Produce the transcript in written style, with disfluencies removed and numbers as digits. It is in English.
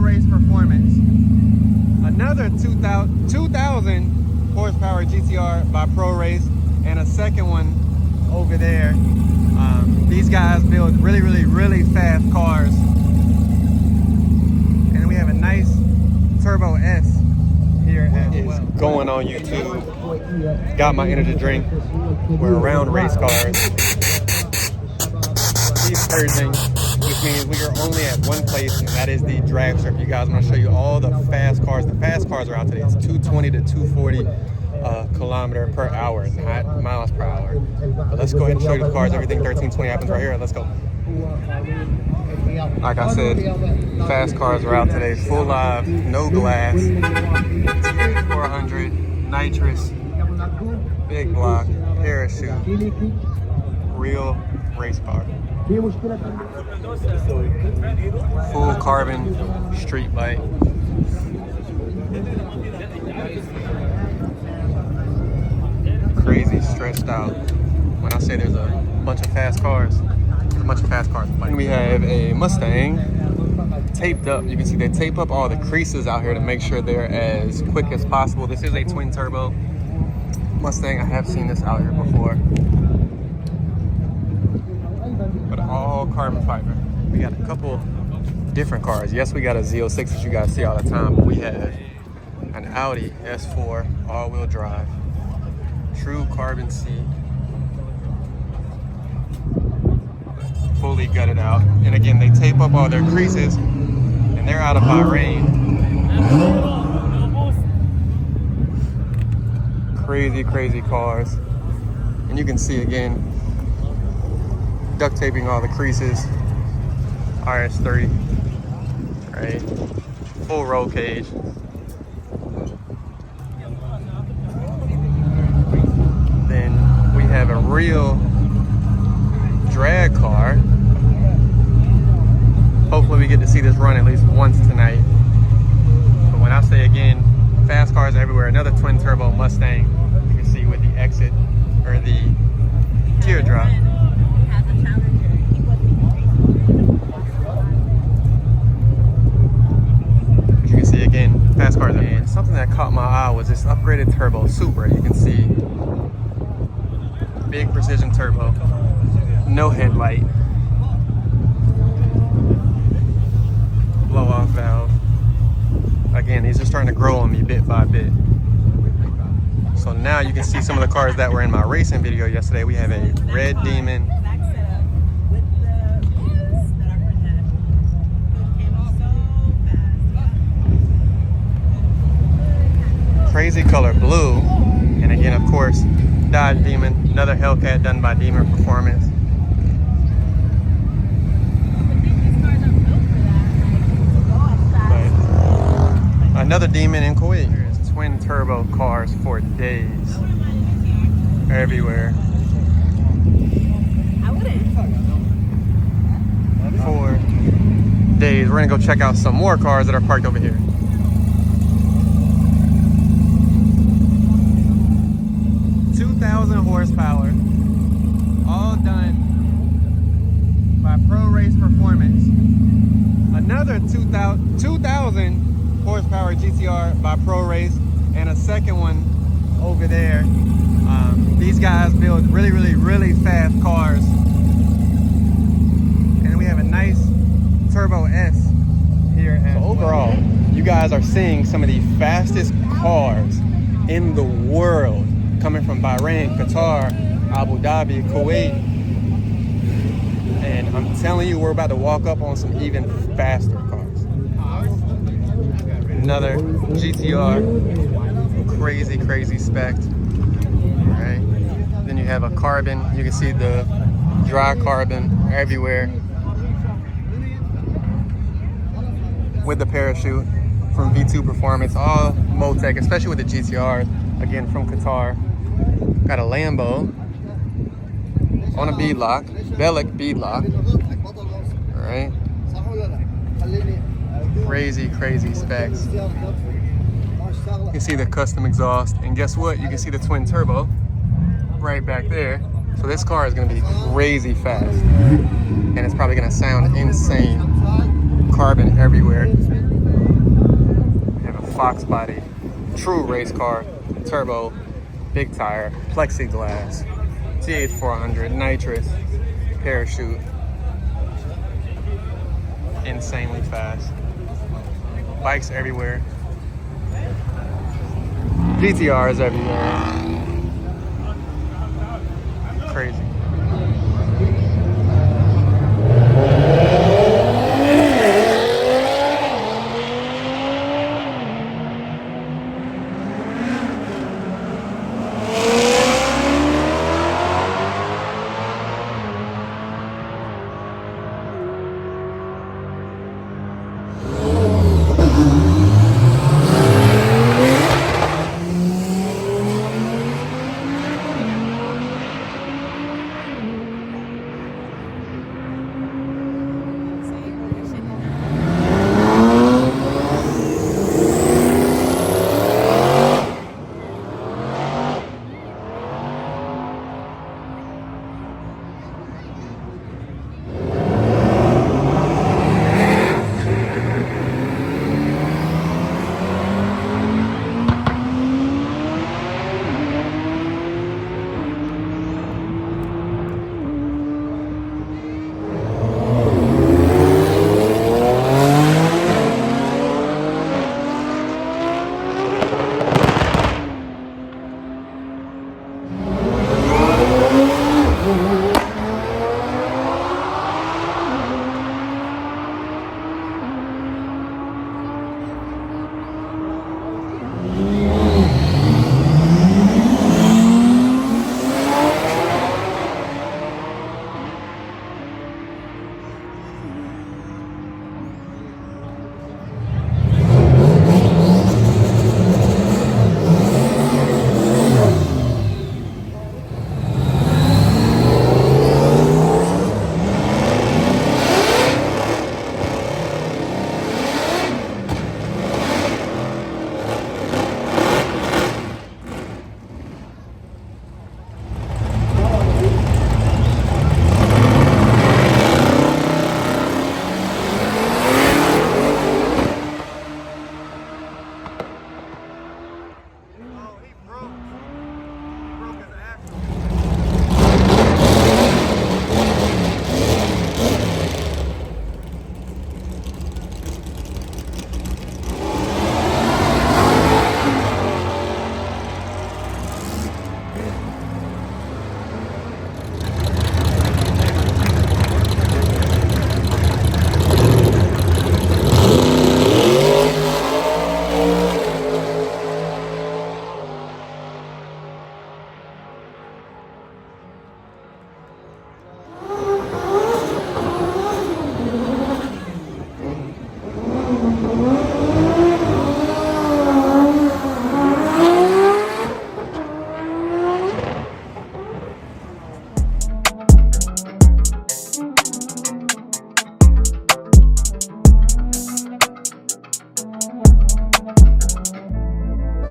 Race Performance. Another 2,000 horsepower GTR by Pro Race, and a second one over there. These guys build really fast cars. And we have a nice Turbo S here as well. Going on YouTube. Got my energy drink. We're around race cars. He's Thursday, which means we are only at one place, and that is the drag strip. You guys, I'm going to show you all the fast cars. The fast cars are out today. It's 220 to 240 kilometer per hour, not miles per hour. But let's go ahead and show you the cars. Everything 1320 happens right here. Let's go. Like I said, fast cars are out today. Full live, no glass, 400, nitrous, big block, parachute, real race car. Full carbon street bike. Crazy stretched out. When I say there's a bunch of fast cars, there's a bunch of fast cars. And we have a Mustang taped up. You can see they tape up all the creases out here to make sure they're as quick as possible. This is a twin turbo Mustang. I have seen this out here before. But all carbon fiber. We got a couple different cars. Yes, we got a Z06 that you guys see all the time, but we have an Audi S4 all-wheel drive. True carbon seat. Fully gutted out. And again, they tape up all their creases, and they're out of Bahrain. Crazy cars. And you can see again, duct taping all the creases. RS3, right? Full roll cage. Then we have a real drag car. Hopefully we get to see this run at least once tonight. But when I say again, fast cars everywhere. Another twin turbo Mustang. You can see with the exit or the teardrop. You can see again, fast cars. And something that caught my eye was this upgraded turbo Supra. You can see big precision turbo, no headlight, blow off valve. Again, these are starting to grow on me bit by bit. So now you can see some of the cars that were in my racing video yesterday. We have a red Demon, crazy color blue, and again, of course, Dodge Demon, another Hellcat done by Demon Performance. But another Demon in Kuwait. There's twin turbo cars for days, everywhere. For days. We're gonna go check out some more cars that are parked over here. 2,000 horsepower, all done by Pro Race Performance. Another 2,000 horsepower GTR by Pro Race, and a second one over there. These guys build really fast cars. And we have a nice Turbo S here. So overall, you guys are seeing some of the fastest cars in the world, coming from Bahrain, Qatar, Abu Dhabi, Kuwait. And I'm telling you, we're about to walk up on some even faster cars. Another GTR, crazy spec. Right? Then you have a carbon. You can see the dry carbon everywhere. With the parachute from V2 Performance, all Motec, especially with the GTR, again from Qatar. Got a Lambo on a beadlock, Bellic beadlock. All right, crazy specs. You can see the custom exhaust, and guess what? You can see the twin turbo right back there. So this car is going to be crazy fast, and it's probably going to sound insane. Carbon everywhere. Fox body, true race car, turbo, big tire, plexiglass, T8 400, nitrous, parachute, insanely fast. Bikes everywhere. GTRs everywhere. Crazy.